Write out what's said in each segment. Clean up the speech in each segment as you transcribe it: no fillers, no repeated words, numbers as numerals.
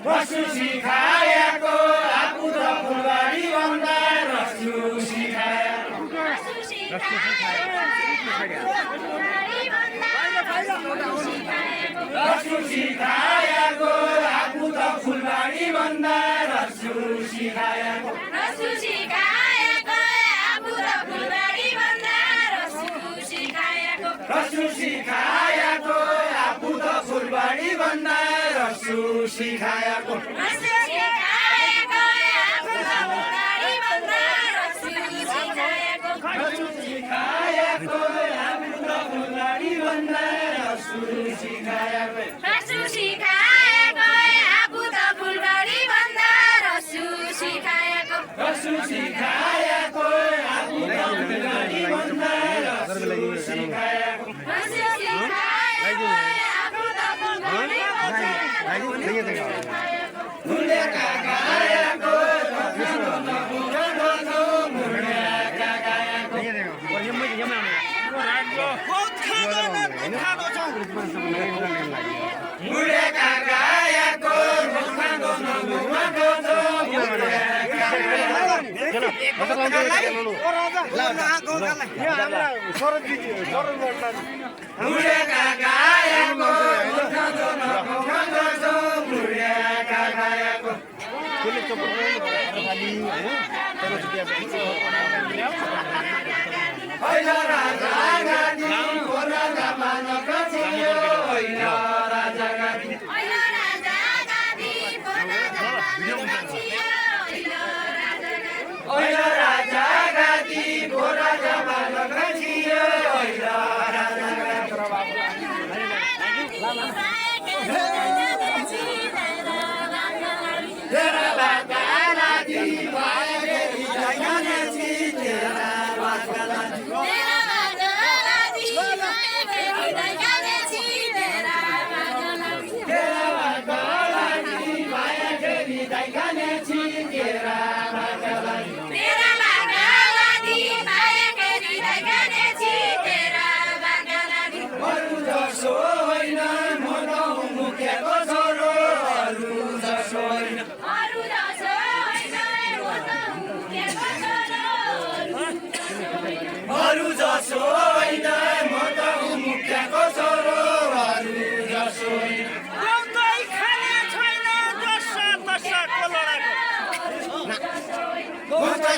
Rasusi kaya ko, aku tak kembali bandar. Rasusi kaya ko, Rasusi kaya ko, aku tak kembali bandar. Rasusi kaya ko, Rasusi kaya ko, aku tak kembali bandar. Rasusi kaya ko, Rasusi kaya ko, aku tak kembali bandar. Rasusi kaya ko, Rasusi kaya ko, aku tak kembali bandar. Rasusi kaya ko, Rasusi kaya ko, aku tak kembali bandar. Rasusi kaya ko, Rasusi kaya ko, aku tak kembali bandar. Rasusi kaya ko, Rasusi kaya ko, aku tak kembali bandar. Rasusi kaya ko, Rasusi kaya ko, aku tak kembali bandar. Mulia kakaya ko,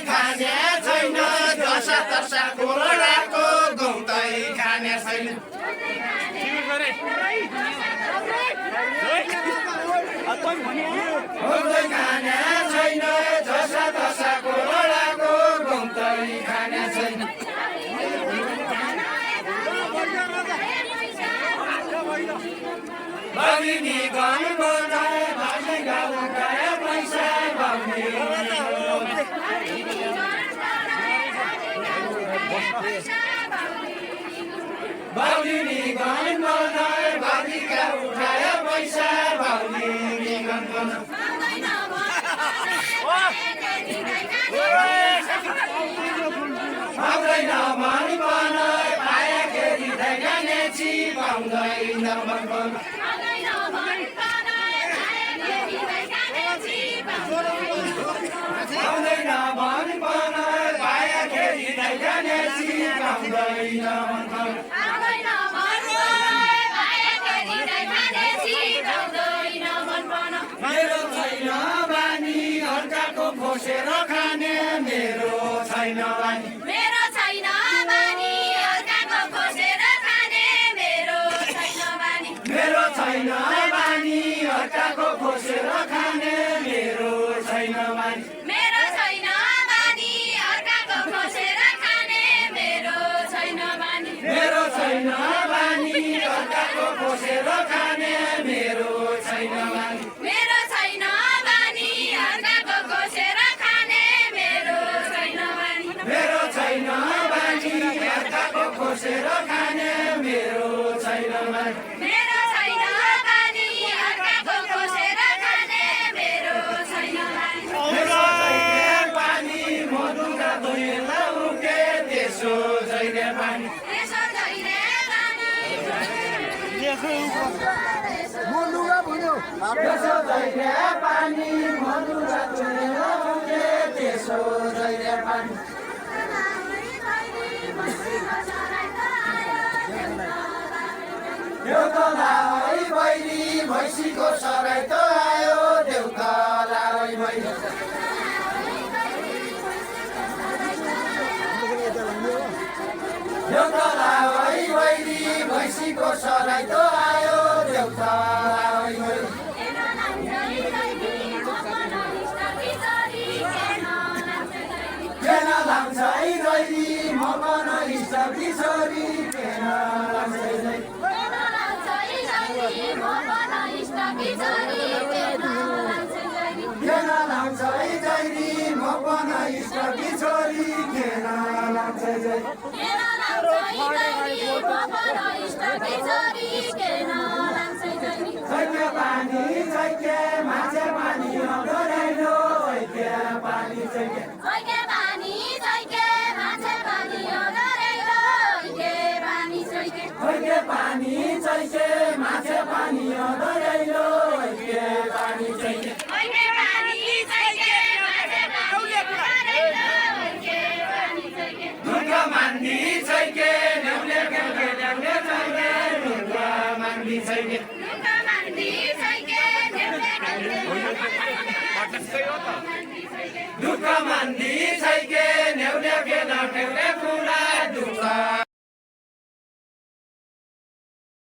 खाने छैन दशा दशाको लडाको गौतै खाने छैन गौतै खाने छैन दशा दशाको लडाको गौतै खाने छैन बगिनी गन बजाए भाषा गाउँ गए पैसा बाउने बाउनी गन बजाए बालिका उठाए पैसा बाउनी गन पाउँदैन मन बनाए पाए केरी धैगाने छि पाउँदैन मन पाउँदैन मन बनाए पाए केरी धैगाने छि पाउँदैन मन मेरो छैन बानी अर्काको खोसेर खाने मेरो छैन बानी मेरो छैन बानी अर्काको खोसेर खाने मेरो छैन बानी मेरो छैन बानी अर्काको खोसेर खाने मेरो छैन बानी मेरो छैन बानी अर्काको खोसेर खाने मेरो छैन बानी मेरो छैन बानी अर्काको खोसेर खाने मेरो छैन बानी मेरो छैन बानी अर्काको खोसेर खाने मेरो छैन बानी मेरो छैन बानी अर्काको खोसेर खाने मेरो छैन बानी मेरो छैन बानी अर्काको खोसेर खाने मेरो छैन बानी त्यसो जहिले पानी मधुका दुईला उके त्यसो जहिले पानी त्यसो जहिले बानी त्यसो जहिले पानी मधुका दुईला उके त्यसो जहिले पानी देउतला है बहिनी भैँसीको सराई त आयो देउतला है बहिनी देउतला है बहिनी भैँसीको सराई त आयो देउतला है बहिनी केन लान्छ है जैरी म मन इष्ट किशोरी केन लान्छ है जैरी केन लान्छ है जैरी म मन इष्ट किशोरी केन लान्छ है जैरी छैके पानी छैके माछे पानी डोराइलो छैके पानी छैके छैके पानी छैके माछे पानी डोराइलो छैके पानी छैके माछे पानी डोराइलो छैके दुर्गा मान्दी छैके ढ्याउले ढ्याउले ढ्याउले छैके दुर्गा मान्दी छैके